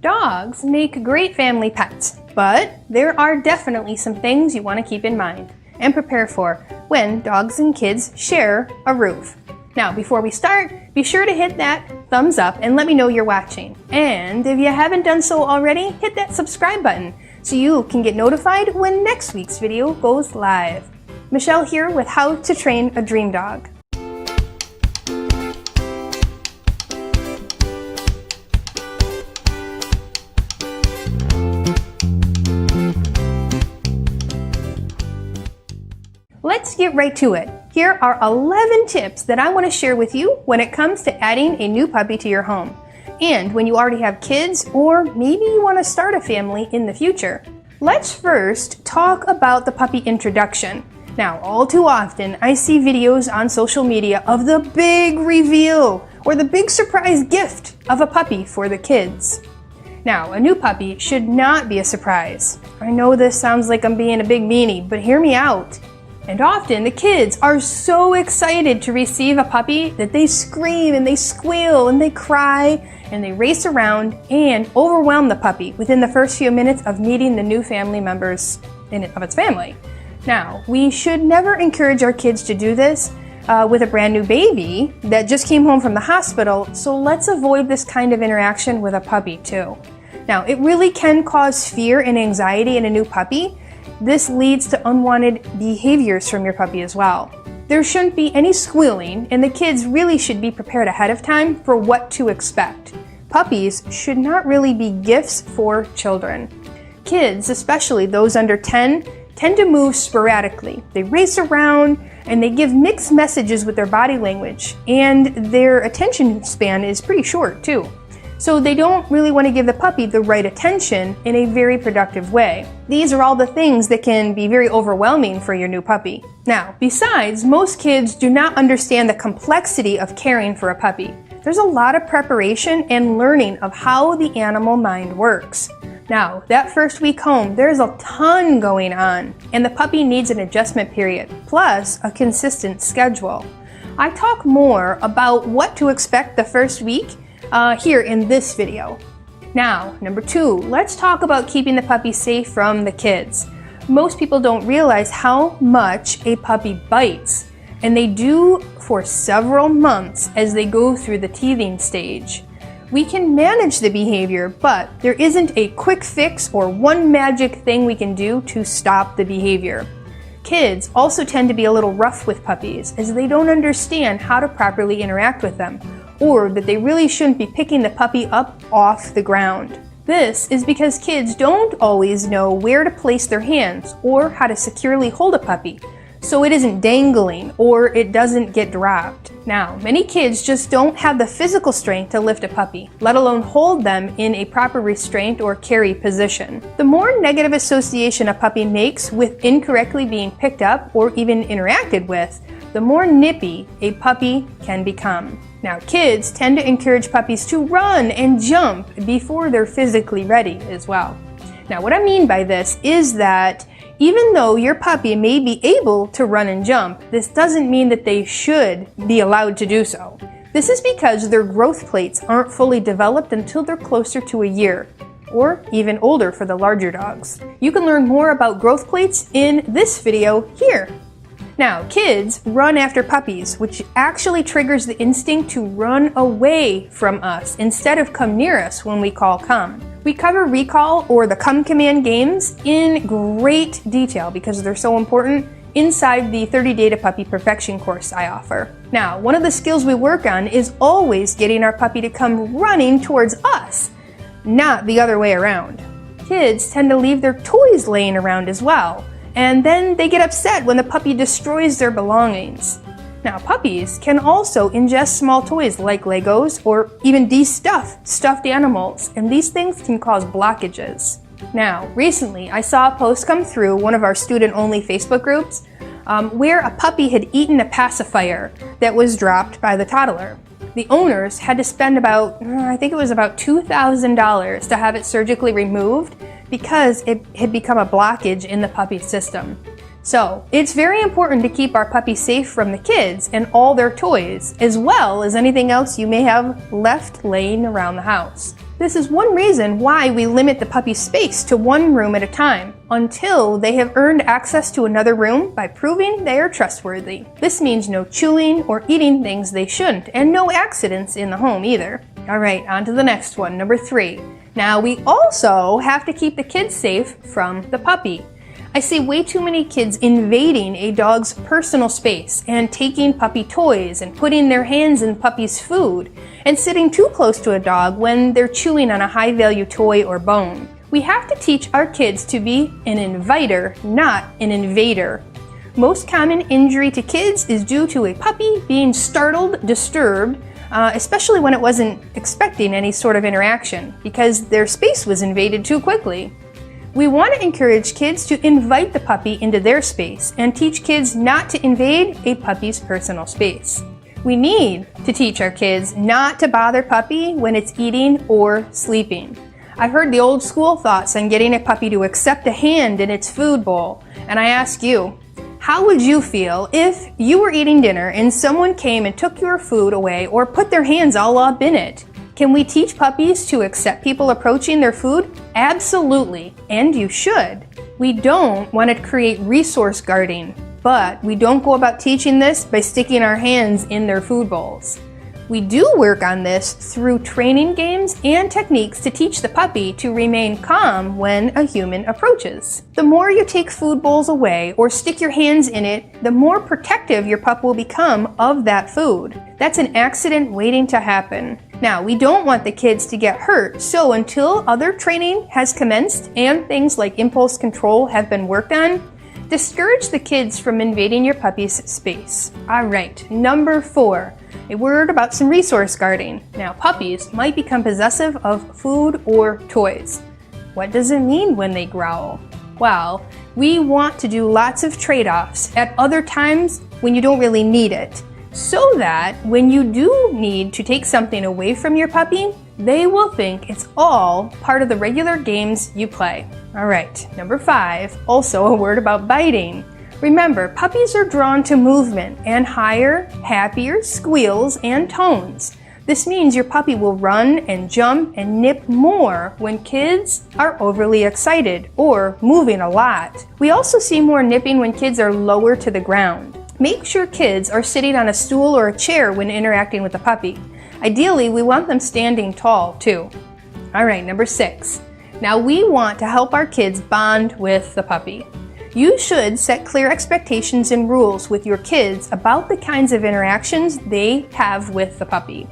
Dogs make great family pets, but there are definitely some things you want to keep in mind and prepare for when dogs and kids share a roof. Now, before we start, be sure to hit that thumbs up and let me know you're watching. And if you haven't done so already, hit that subscribe button so you can get notified when next week's video goes live. Michelle here with How to Train a Dream Dog. Let's get right to it. Here are 11 tips that I want to share with you when it comes to adding a new puppy to your home. And when you already have kids, or maybe you want to start a family in the future. Let's first talk about the puppy introduction. Now, all too often, I see videos on social media of the big reveal or the big surprise gift of a puppy for the kids. Now, a new puppy should not be a surprise. I know this sounds like I'm being a big meanie, but hear me out. And often the kids are so excited to receive a puppy that they scream and they squeal and they cry and they race around and overwhelm the puppy within the first few minutes of meeting the new family members of its family. Now, we should never encourage our kids to do this with a brand new baby that just came home from the hospital, so let's avoid this kind of interaction with a puppy too. Now, it really can cause fear and anxiety in a new puppy. This leads to unwanted behaviors from your puppy as well. There shouldn't be any squealing, and the kids really should be prepared ahead of time for what to expect. Puppies should not really be gifts for children. Kids, especially those under 10, tend to move sporadically. They race around and they give mixed messages with their body language, and their attention span is pretty short too. So they don't really want to give the puppy the right attention in a very productive way. These are all the things that can be very overwhelming for your new puppy. Now, besides, most kids do not understand the complexity of caring for a puppy. There's a lot of preparation and learning of how the animal mind works. Now, that first week home, there's a ton going on, and the puppy needs an adjustment period, plus a consistent schedule. I talk more about what to expect the first week here in this video. Now, number 2, let's talk about keeping the puppy safe from the kids. Most people don't realize how much a puppy bites, and they do for several months as they go through the teething stage. We can manage the behavior, but there isn't a quick fix or one magic thing we can do to stop the behavior. Kids also tend to be a little rough with puppies as they don't understand how to properly interact with them, or that they really shouldn't be picking the puppy up off the ground. This is because kids don't always know where to place their hands or how to securely hold a puppy, so it isn't dangling or it doesn't get dropped. Now, many kids just don't have the physical strength to lift a puppy, let alone hold them in a proper restraint or carry position. The more negative association a puppy makes with incorrectly being picked up or even interacted with, the more nippy a puppy can become. Now, kids tend to encourage puppies to run and jump before they're physically ready as well. Now, what I mean by this is that even though your puppy may be able to run and jump, this doesn't mean that they should be allowed to do so. This is because their growth plates aren't fully developed until they're closer to a year, or even older for the larger dogs. You can learn more about growth plates in this video here. Now, kids run after puppies, which actually triggers the instinct to run away from us instead of come near us when we call come. We cover recall or the come command games in great detail because they're so important inside the 30 Day to Puppy Perfection course I offer. Now, one of the skills we work on is always getting our puppy to come running towards us, not the other way around. Kids tend to leave their toys laying around as well, and then they get upset when the puppy destroys their belongings. Now, puppies can also ingest small toys like Legos or even de-stuff stuffed animals, and these things can cause blockages. Now, recently I saw a post come through one of our student-only Facebook groups where a puppy had eaten a pacifier that was dropped by the toddler. The owners had to spend about, I think it was about $2,000 to have it surgically removed because it had become a blockage in the puppy's system. So, it's very important to keep our puppy safe from the kids and all their toys, as well as anything else you may have left laying around the house. This is one reason why we limit the puppy's space to one room at a time until they have earned access to another room by proving they are trustworthy. This means no chewing or eating things they shouldn't, and no accidents in the home either. All right, on to the next one, number 3. Now we also have to keep the kids safe from the puppy. I see way too many kids invading a dog's personal space and taking puppy toys and putting their hands in puppy's food and sitting too close to a dog when they're chewing on a high-value toy or bone. We have to teach our kids to be an inviter, not an invader. Most common injury to kids is due to a puppy being startled, disturbed, especially when it wasn't expecting any sort of interaction because their space was invaded too quickly. We want to encourage kids to invite the puppy into their space and teach kids not to invade a puppy's personal space. We need to teach our kids not to bother puppy when it's eating or sleeping. I've heard the old school thoughts on getting a puppy to accept a hand in its food bowl, and I ask you, how would you feel if you were eating dinner and someone came and took your food away or put their hands all up in it? Can we teach puppies to accept people approaching their food? Absolutely, and you should. We don't want to create resource guarding, but we don't go about teaching this by sticking our hands in their food bowls. We do work on this through training games and techniques to teach the puppy to remain calm when a human approaches. The more you take food bowls away or stick your hands in it, the more protective your pup will become of that food. That's an accident waiting to happen. Now, we don't want the kids to get hurt, so until other training has commenced and things like impulse control have been worked on, discourage the kids from invading your puppy's space. All right, number 4, a word about some resource guarding. Now, puppies might become possessive of food or toys. What does it mean when they growl? Well, we want to do lots of trade-offs at other times when you don't really need it, so that when you do need to take something away from your puppy, they will think it's all part of the regular games you play. All right, number 5, also a word about biting. Remember, puppies are drawn to movement and higher, happier squeals and tones. This means your puppy will run and jump and nip more when kids are overly excited or moving a lot. We also see more nipping when kids are lower to the ground. Make sure kids are sitting on a stool or a chair when interacting with the puppy. Ideally, we want them standing tall too. All right, number 6. Now we want to help our kids bond with the puppy. You should set clear expectations and rules with your kids about the kinds of interactions they have with the puppy.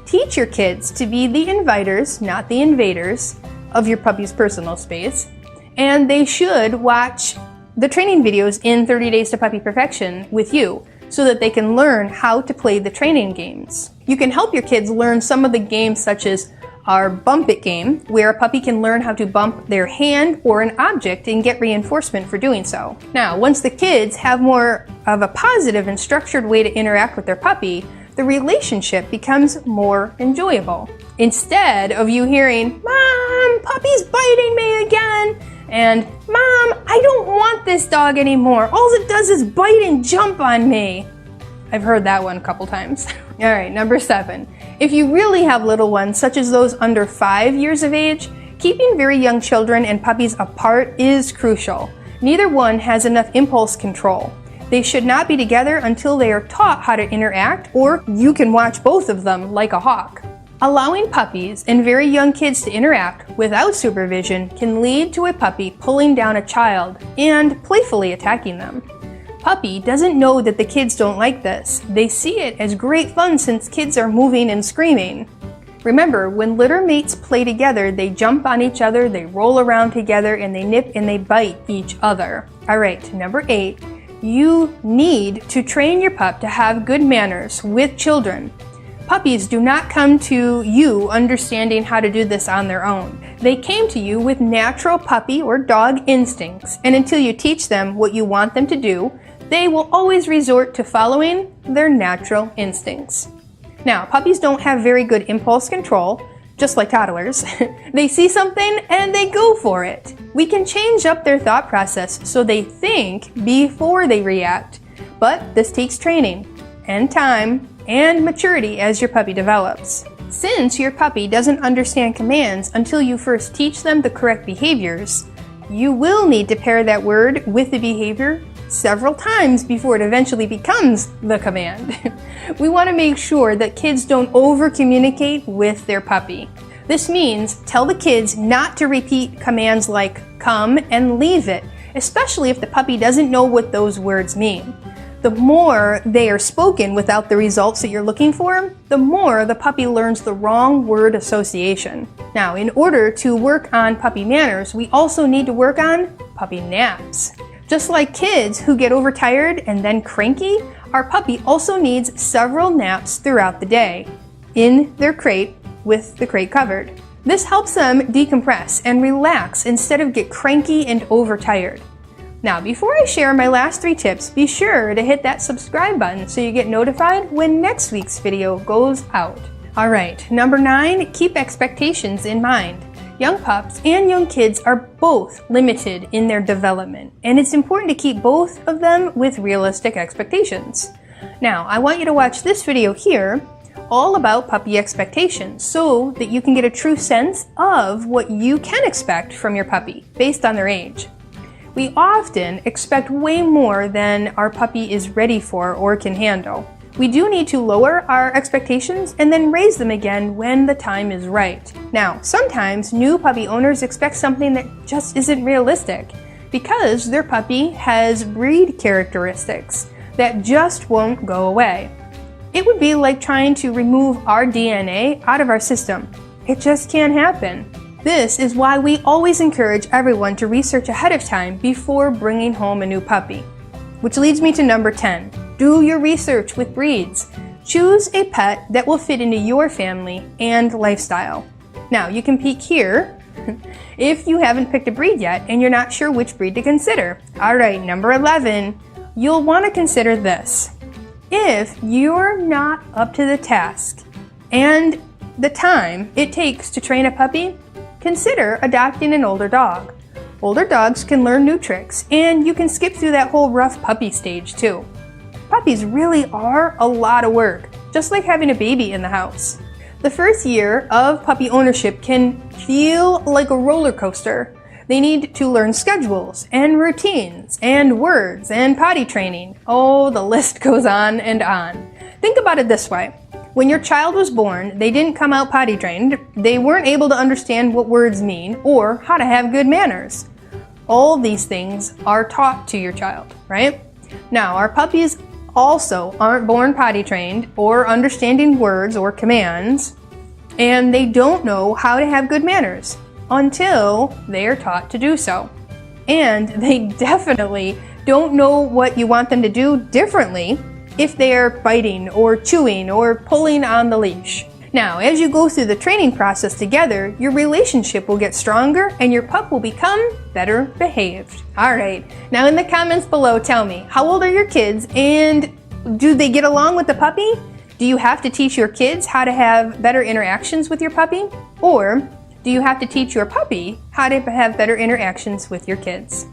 Teach your kids to be the inviters, not the invaders, of your puppy's personal space, and they should watch the training videos in 30 Days to Puppy Perfection with you so that they can learn how to play the training games. You can help your kids learn some of the games such as our Bump It game, where a puppy can learn how to bump their hand or an object and get reinforcement for doing so. Now, once the kids have more of a positive and structured way to interact with their puppy, the relationship becomes more enjoyable. Instead of you hearing, "Mom, puppy's biting me again," and "Mom, I don't want this dog anymore. All it does is bite and jump on me." I've heard that one a couple times. All right, number 7. If you really have little ones, such as those under 5 years of age, keeping very young children and puppies apart is crucial. Neither one has enough impulse control. They should not be together until they are taught how to interact, or you can watch both of them like a hawk. Allowing puppies and very young kids to interact without supervision can lead to a puppy pulling down a child and playfully attacking them. Puppy doesn't know that the kids don't like this. They see it as great fun since kids are moving and screaming. Remember, when litter mates play together, they jump on each other, they roll around together, and they nip and they bite each other. All right, number 8. You need to train your pup to have good manners with children. Puppies do not come to you understanding how to do this on their own. They came to you with natural puppy or dog instincts, and until you teach them what you want them to do, they will always resort to following their natural instincts. Now, puppies don't have very good impulse control, just like toddlers. They see something and they go for it. We can change up their thought process so they think before they react, but this takes training and time and maturity as your puppy develops. Since your puppy doesn't understand commands until you first teach them the correct behaviors, you will need to pair that word with the behavior several times before it eventually becomes the command. We want to make sure that kids don't over-communicate with their puppy. This means tell the kids not to repeat commands like come and leave it, especially if the puppy doesn't know what those words mean. The more they are spoken without the results that you're looking for, the more the puppy learns the wrong word association. Now, in order to work on puppy manners, we also need to work on puppy naps. Just like kids who get overtired and then cranky, our puppy also needs several naps throughout the day, in their crate with the crate covered. This helps them decompress and relax instead of get cranky and overtired. Now, before I share my last 3 tips, be sure to hit that subscribe button so you get notified when next week's video goes out. Alright, number 9, keep expectations in mind. Young pups and young kids are both limited in their development, and it's important to keep both of them with realistic expectations. Now, I want you to watch this video here all about puppy expectations so that you can get a true sense of what you can expect from your puppy based on their age. We often expect way more than our puppy is ready for or can handle. We do need to lower our expectations and then raise them again when the time is right. Now, sometimes new puppy owners expect something that just isn't realistic because their puppy has breed characteristics that just won't go away. It would be like trying to remove our DNA out of our system. It just can't happen. This is why we always encourage everyone to research ahead of time before bringing home a new puppy. Which leads me to number 10. Do your research with breeds. Choose a pet that will fit into your family and lifestyle. Now, you can peek here if you haven't picked a breed yet and you're not sure which breed to consider. Alright, number 11. You'll want to consider this. If you're not up to the task and the time it takes to train a puppy, consider adopting an older dog. Older dogs can learn new tricks, and you can skip through that whole rough puppy stage too. Puppies really are a lot of work, just like having a baby in the house. The first year of puppy ownership can feel like a roller coaster. They need to learn schedules and routines and words and potty training. Oh, the list goes on and on. Think about it this way. When your child was born, they didn't come out potty trained, they weren't able to understand what words mean or how to have good manners. All these things are taught to your child, right? Now, our puppies also aren't born potty trained or understanding words or commands, and they don't know how to have good manners until they are taught to do so. And they definitely don't know what you want them to do differently if they are biting or chewing or pulling on the leash. Now, as you go through the training process together, your relationship will get stronger and your pup will become better behaved. Alright, now in the comments below, tell me, how old are your kids and do they get along with the puppy? Do you have to teach your kids how to have better interactions with your puppy? Or do you have to teach your puppy how to have better interactions with your kids?